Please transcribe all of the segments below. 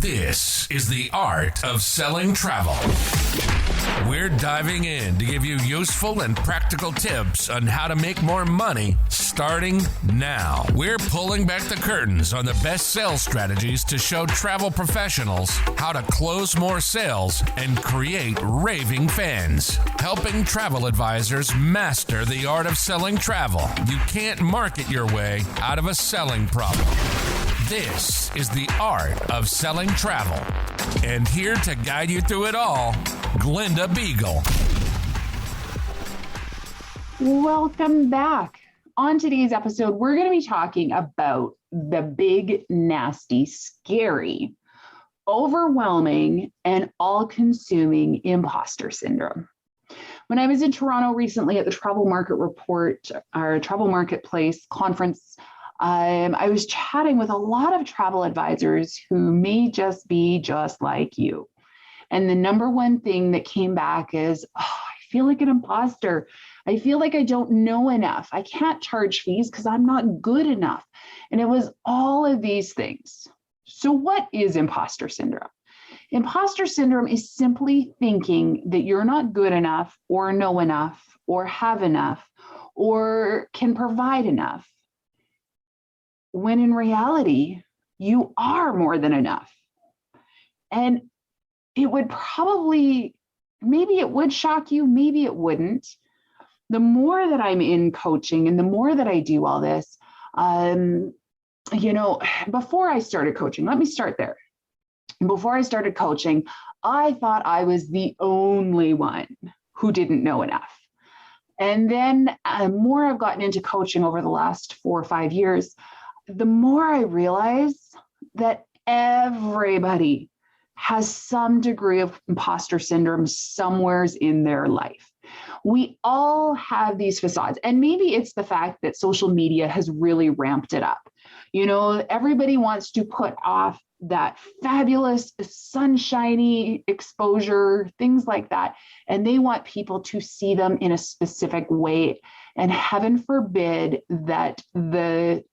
This is the art of selling travel. We're diving in to give you useful and practical tips on how to make more money starting now. We're pulling back the curtains on the best sales strategies to show travel professionals how to close more sales and create raving fans. Helping travel advisors master the art of selling travel. You can't market your way out of a selling problem. This is the art of selling travel. And here to guide you through it all, Glenda Beagle. Welcome back. On today's episode, we're going to be talking about the big, nasty, scary, overwhelming, and all-consuming imposter syndrome. When I was in Toronto recently at the Travel Market Report, our Travel Marketplace conference, I was chatting with a lot of travel advisors who may just be just like you. And the number one thing that came back is, I feel like an imposter. I feel like I don't know enough. I can't charge fees because I'm not good enough. And it was all of these things. So what is imposter syndrome? Imposter syndrome is simply thinking that you're not good enough or know enough or have enough or can provide enough, when in reality, you are more than enough. And it would probably, maybe it would shock you, maybe it wouldn't. The more that I'm in coaching and the more that I do all this, before I started coaching, let me start there. Before I started coaching, I thought I was the only one who didn't know enough. And then the more I've gotten into coaching over the last 4 or 5 years, the more I realize that everybody has some degree of imposter syndrome somewheres in their life. We all have these facades, and maybe it's the fact that social media has really ramped it up. You know, everybody wants to put off that fabulous, sunshiny exposure, things like that, and they want people to see them in a specific way. And heaven forbid that the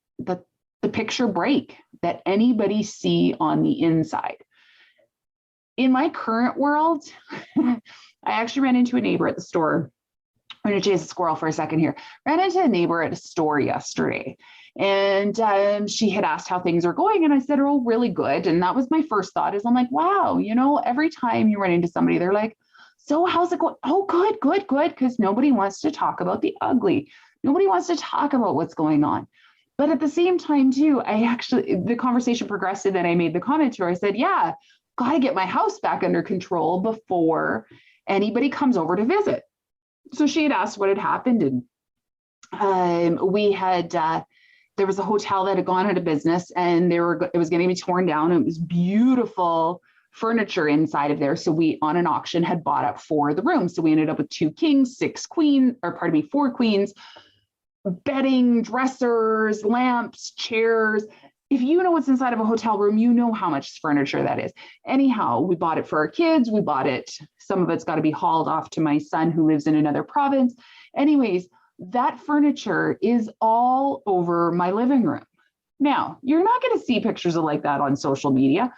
picture break, that anybody see on the inside. In my current world, I actually ran into a neighbor at the store. I'm going to chase a squirrel for a second here. Ran into a neighbor at a store yesterday, and she had asked how things are going, and I said, "Oh, really good." And that was my first thought. Is I'm like, wow, every time you run into somebody, they're like, "So how's it going?" "Oh, good," because nobody wants to talk about the ugly. Nobody wants to talk about what's going on. But at the same time, too, the conversation progressed, and then I made the comment to her. I said, "Yeah, got to get my house back under control before anybody comes over to visit." So she had asked what had happened, and there was a hotel that had gone out of business, and it was going to be torn down. It was beautiful furniture inside of there. So we, on an auction, had bought up 4 of the rooms. So we ended up with 2 kings, 4 queens, bedding, dressers, lamps, chairs. If you know what's inside of a hotel room, you know how much furniture that is. Anyhow, we bought it for our kids. Some of it's got to be hauled off to my son who lives in another province. Anyways, that furniture is all over my living room. Now, you're not going to see pictures of like that on social media,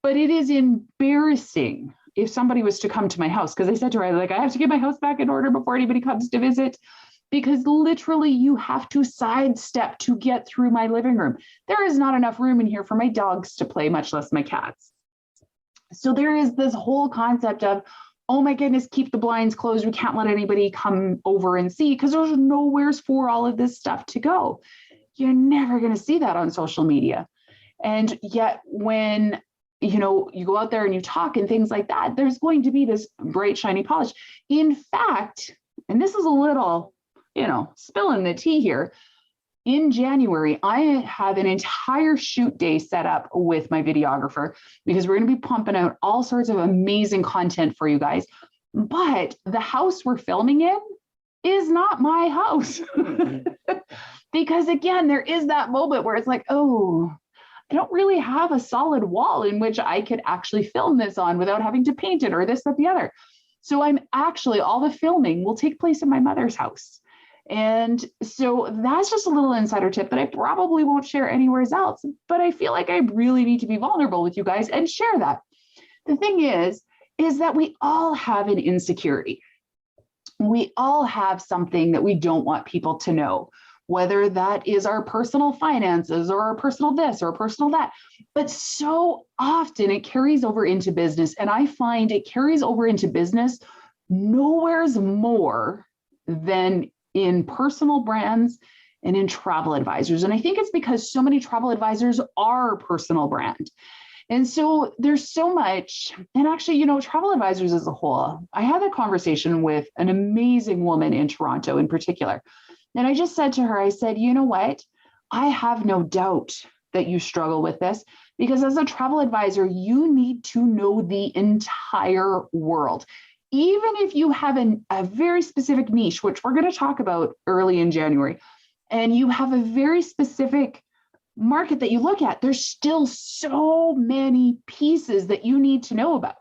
but it is embarrassing if somebody was to come to my house, because I said to her, I have to get my house back in order before anybody comes to visit. Because literally you have to sidestep to get through my living room. There is not enough room in here for my dogs to play, much less my cats. So there is this whole concept of, oh my goodness, keep the blinds closed. We can't let anybody come over and see because there's nowheres for all of this stuff to go. You're never going to see that on social media. And yet when you go out there and you talk and things like that, there's going to be this bright, shiny polish. In fact, and this is a little spilling the tea here. In January, I have an entire shoot day set up with my videographer because we're going to be pumping out all sorts of amazing content for you guys. But the house we're filming in is not my house. Because again, there is that moment where it's like, oh, I don't really have a solid wall in which I could actually film this on without having to paint it or this, that, the other. So all the filming will take place in my mother's house. And so that's just a little insider tip that I probably won't share anywhere else, but I feel like I really need to be vulnerable with you guys and share that. The thing is that we all have an insecurity. We all have something that we don't want people to know, whether that is our personal finances or our personal this or personal that. But so often it carries over into business. And I find it carries over into business nowhere's more than in personal brands and in travel advisors. And I think it's because so many travel advisors are personal brand. And so there's so much, and actually, travel advisors as a whole, I had a conversation with an amazing woman in Toronto in particular. And I just said to her, I said, you know what? I have no doubt that you struggle with this because as a travel advisor, you need to know the entire world. Even if you have a very specific niche, which we're going to talk about early in January, and you have a very specific market that you look at, there's still so many pieces that you need to know about.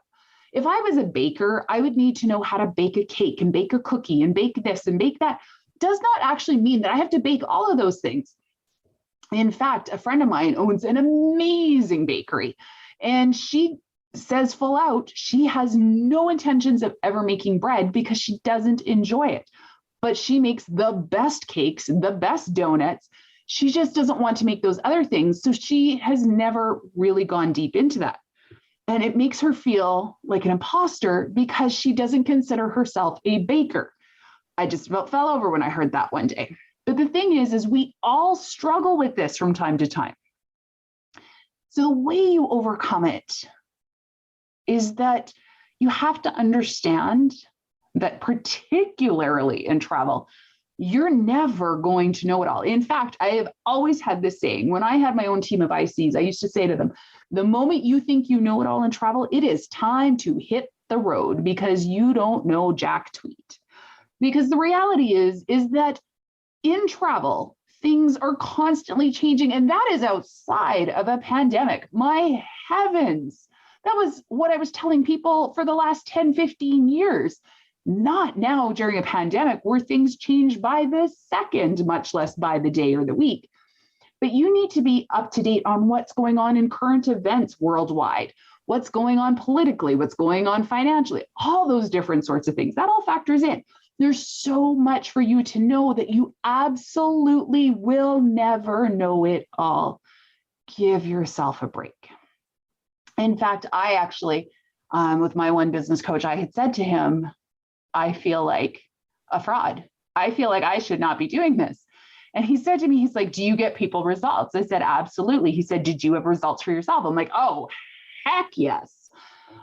If I was a baker, I would need to know how to bake a cake and bake a cookie and bake this and bake that. Does not actually mean that I have to bake all of those things. In fact, a friend of mine owns an amazing bakery, and she says full out, she has no intentions of ever making bread because she doesn't enjoy it. But she makes the best cakes, the best donuts. She just doesn't want to make those other things. So she has never really gone deep into that. And it makes her feel like an imposter because she doesn't consider herself a baker. I just about fell over when I heard that one day. But the thing is we all struggle with this from time to time. So the way you overcome it is that you have to understand that particularly in travel, you're never going to know it all. In fact, I have always had this saying. When I had my own team of ICs, I used to say to them, the moment you think you know it all in travel, it is time to hit the road because you don't know jack tweet. Because the reality is that in travel, things are constantly changing, and that is outside of a pandemic. My heavens, that was what I was telling people for the last 10, 15 years. Not now during a pandemic where things change by the second, much less by the day or the week. But you need to be up to date on what's going on in current events worldwide, what's going on politically, what's going on financially, all those different sorts of things. That all factors in. There's so much for you to know that you absolutely will never know it all. Give yourself a break. In fact, I actually, with my one business coach, I had said to him, I feel like a fraud. I feel like I should not be doing this. And he said to me, he's like, do you get people results? I said, absolutely. He said, did you have results for yourself? I'm like, oh, heck yes.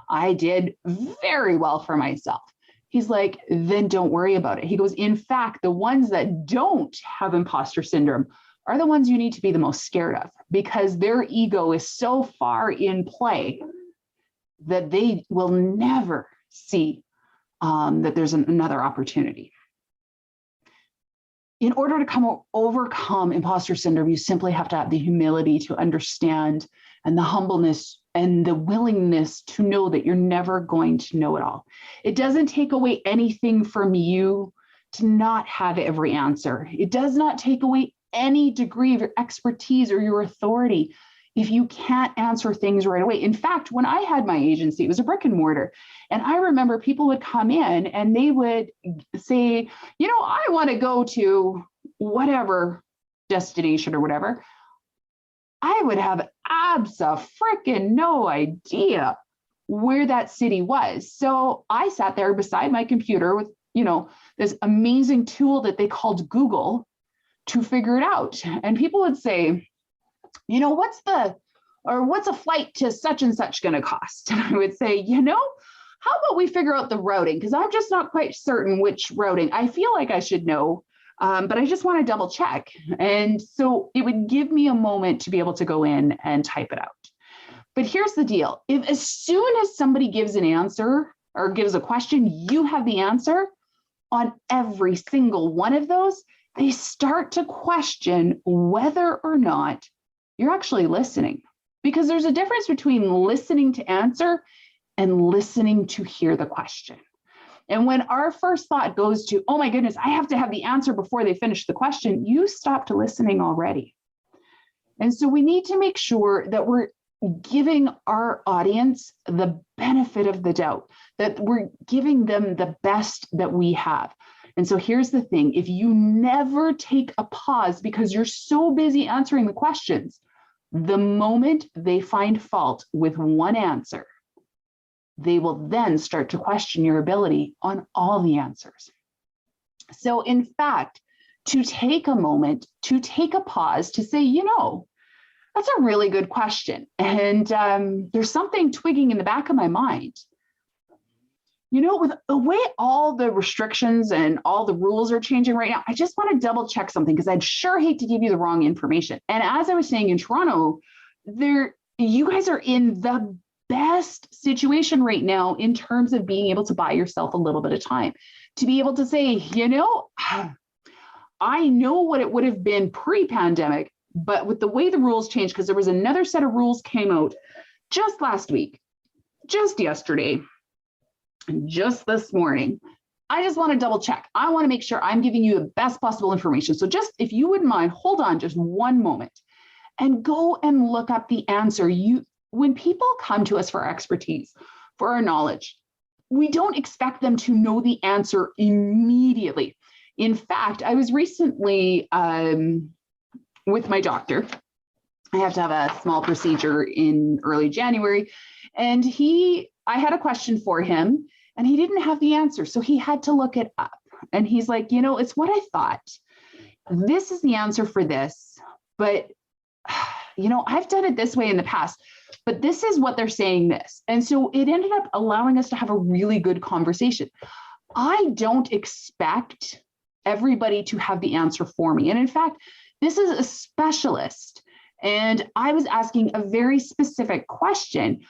I did very well for myself. He's like, then don't worry about it. He goes, in fact, the ones that don't have imposter syndrome are the ones you need to be the most scared of because their ego is so far in play that they will never see that there's another opportunity. In order to overcome imposter syndrome, you simply have to have the humility to understand and the humbleness and the willingness to know that you're never going to know it all. It doesn't take away anything from you to not have every answer. It does not take away any degree of your expertise or your authority if you can't answer things right away. In fact, when I had my agency, it was a brick and mortar. And I remember people would come in and they would say, I want to go to whatever destination or whatever. I would have abso-freaking no idea where that city was. So I sat there beside my computer with, this amazing tool that they called Google to figure it out. And people would say, what's a flight to such and such going to cost? And I would say, how about we figure out the routing? Because I'm just not quite certain which routing. I feel like I should know, but I just want to double check. And so it would give me a moment to be able to go in and type it out. But here's the deal. If as soon as somebody gives an answer or gives a question, you have the answer on every single one of those, they start to question whether or not you're actually listening. Because there's a difference between listening to answer and listening to hear the question. And when our first thought goes to, oh my goodness, I have to have the answer before they finish the question, you stopped listening already. And so we need to make sure that we're giving our audience the benefit of the doubt, that we're giving them the best that we have. And so here's the thing, if you never take a pause because you're so busy answering the questions, the moment they find fault with one answer, they will then start to question your ability on all the answers. So in fact, to take a moment, to take a pause, to say, that's a really good question. And there's something twigging in the back of my mind. With the way all the restrictions and all the rules are changing right now, I just want to double check something because I'd sure hate to give you the wrong information. And as I was saying in Toronto, you guys are in the best situation right now in terms of being able to buy yourself a little bit of time, to be able to say, I know what it would have been pre-pandemic, but with the way the rules changed, because there was another set of rules came out just last week, just yesterday, and just this morning. I just want to double check. I want to make sure I'm giving you the best possible information. So just, if you wouldn't mind, hold on just one moment and go and look up the answer. When people come to us for our expertise, for our knowledge, we don't expect them to know the answer immediately. In fact, I was recently with my doctor. I have to have a small procedure in early January. And I had a question for him and he didn't have the answer. So he had to look it up. And he's like, it's what I thought. This is the answer for this. But, I've done it this way in the past, but this is what they're saying this. And so it ended up allowing us to have a really good conversation. I don't expect everybody to have the answer for me. And in fact, this is a specialist. And I was asking a very specific question.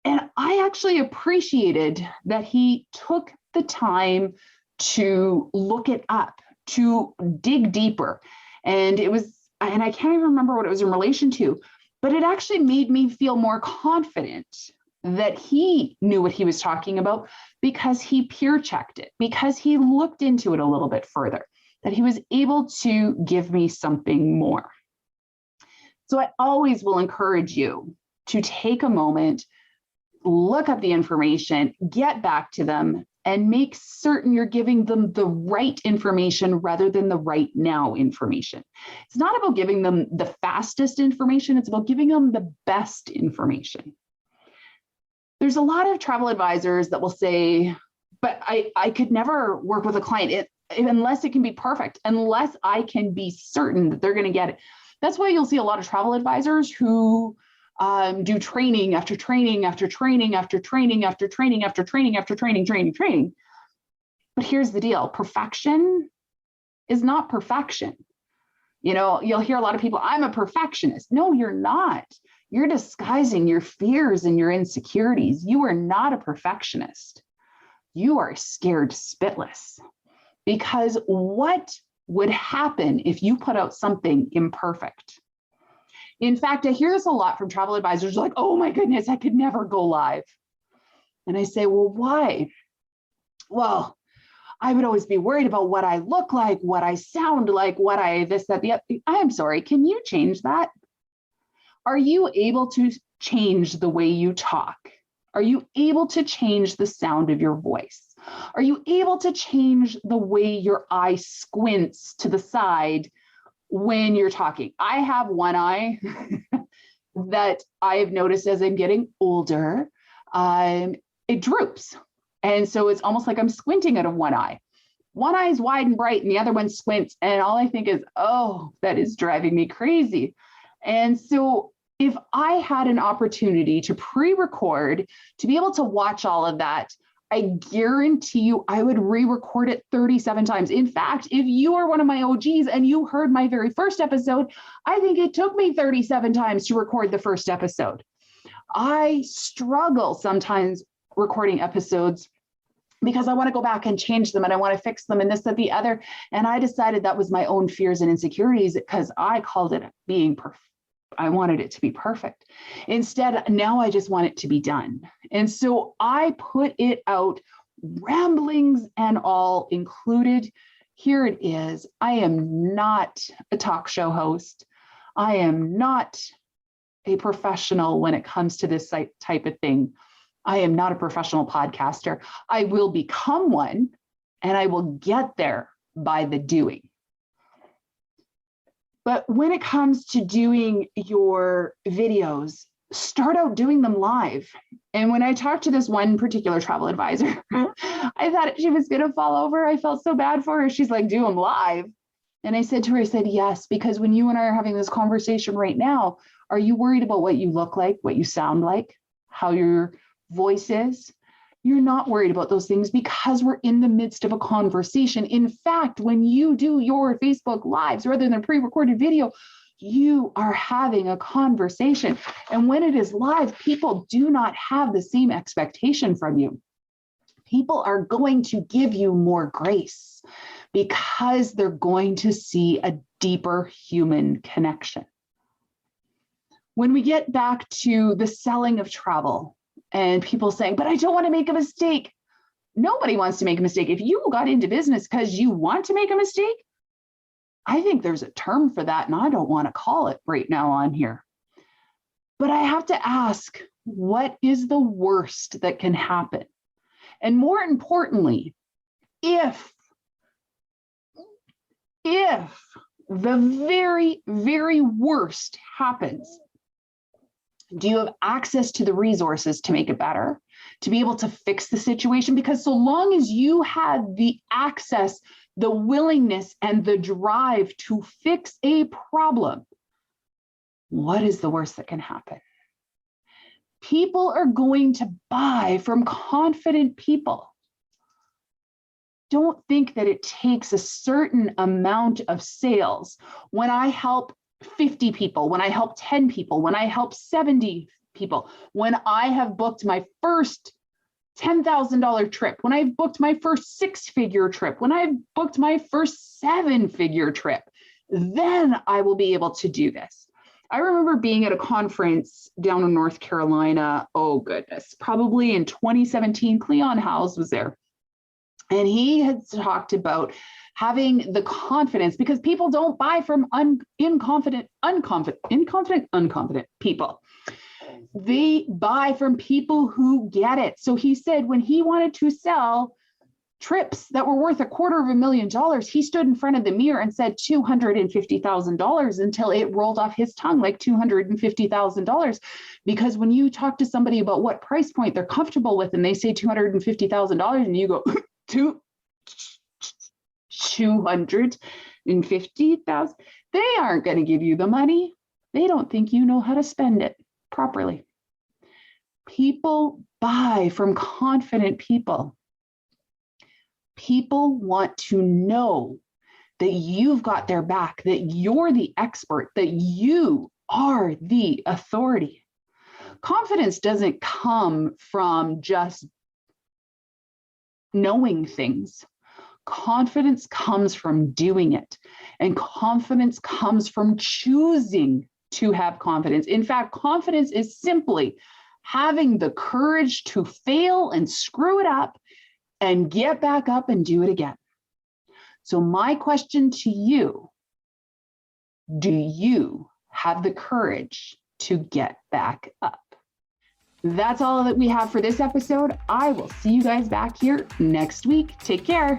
And I actually appreciated that he took the time to look it up, to dig deeper. And I can't even remember what it was in relation to, but it actually made me feel more confident that he knew what he was talking about because he peer checked it, because he looked into it a little bit further, that he was able to give me something more. So I always will encourage you to take a moment, look up the information, get back to them, and make certain you're giving them the right information rather than the right now information. It's not about giving them the fastest information, it's about giving them the best information. There's a lot of travel advisors that will say, but I could never work with a client unless it can be perfect, unless I can be certain that they're going to get it. That's why you'll see a lot of travel advisors who do training after training after training after training after training after training after training. But here's the deal. Perfection is not perfection. You'll hear a lot of people, I'm a perfectionist. No, you're not. You're disguising your fears and your insecurities. You are not a perfectionist. You are scared spitless. Because what would happen if you put out something imperfect? In fact, I hear this a lot from travel advisors like, oh my goodness, I could never go live. And I say, well, why? Well, I would always be worried about what I look like, what I sound like, this, that, the other. I'm sorry, can you change that? Are you able to change the way you talk? Are you able to change the sound of your voice? Are you able to change the way your eye squints to the side when you're talking? I have one eye that I've noticed as I'm getting older, it droops. And so it's almost like I'm squinting out of one eye. One eye is wide and bright and the other one squints. And all I think is, oh, that is driving me crazy. And so if I had an opportunity to pre-record, to be able to watch all of that, I guarantee you I would re-record it 37 times. In fact, if you are one of my OGs and you heard my very first episode, I think it took me 37 times to record the first episode. I struggle sometimes recording episodes because I want to go back and change them and I want to fix them and this, that, the other. And I decided that was my own fears and insecurities because I called it being perfect. I wanted it to be perfect. Instead, now I just want it to be done. And so I put it out ramblings and all included, here it is. I am not a talk show host. I am not a professional when it comes to this type of thing. I am not a professional podcaster. I will become one, and I will get there by the doing. But when it comes to doing your videos, start out doing them live. And when I talked to this one particular travel advisor, I thought she was going to fall over. I felt so bad for her. She's like, do them live. And I said to her, I said, yes, because when you and I are having this conversation right now, are you worried about what you look like, what you sound like, how your voice is? You're not worried about those things because we're in the midst of a conversation. In fact, when you do your Facebook Lives rather than pre-recorded video, you are having a conversation. And when it is live, people do not have the same expectation from you. People are going to give you more grace because they're going to see a deeper human connection. When we get back to the selling of travel and people saying, but I don't want to make a mistake. Nobody wants to make a mistake. If you got into business because you want to make a mistake, I think there's a term for that, and I don't want to call it right now on here. But I have to ask, what is the worst that can happen? And more importantly, if the very, very worst happens, do you have access to the resources to make it better, to be able to fix the situation? Because so long as you had the access, the willingness, and the drive to fix a problem, what is the worst that can happen? People are going to buy from confident people. Don't think that it takes a certain amount of sales. When I help 50 people, when I help 10 people, when I help 70 people, when I have booked my first $10,000 trip, when I've booked my first 6-figure trip, when I've booked my first 7-figure trip, then I will be able to do this. I remember being at a conference down in North Carolina, oh goodness, probably in 2017, Cleon Howes was there. And he had talked about having the confidence, because people don't buy from unconfident people. They buy from people who get it. So he said when he wanted to sell trips that were worth $250,000, he stood in front of the mirror and said $250,000 until it rolled off his tongue like $250,000. Because when you talk to somebody about what price point they're comfortable with and they say $250,000 and you go, $250,000, they aren't going to give you the money. They don't think you know how to spend it properly. People buy from confident people. People want to know that you've got their back, that you're the expert, that you are the authority. Confidence doesn't come from just knowing things. Confidence comes from doing it. And confidence comes from choosing to have confidence. In fact, confidence is simply having the courage to fail and screw it up and get back up and do it again. So my question to you, do you have the courage to get back up? That's all that we have for this episode. I will see you guys back here next week. Take care.